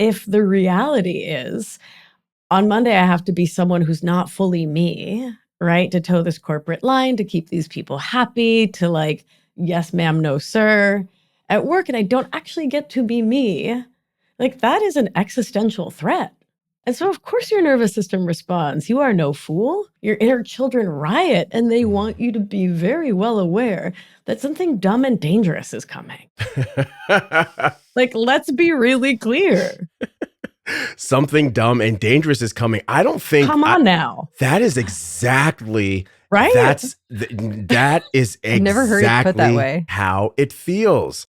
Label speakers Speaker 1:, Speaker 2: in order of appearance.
Speaker 1: if the reality is on Monday, I have to be someone who's not fully me, right? To toe this corporate line, to keep these people happy, to like, yes, ma'am, no, sir, at work, and I don't actually get to be me, like that is an existential threat. And so, of course, your nervous system responds. You are no fool. Your inner children riot, and they want you to be very well aware that something dumb and dangerous is coming. Like, let's be really clear.
Speaker 2: Something dumb and dangerous is coming. I don't think.
Speaker 1: Come on now.
Speaker 2: That is exactly
Speaker 1: right.
Speaker 2: That is exactly
Speaker 3: I've never heard it put that way.
Speaker 2: How it feels.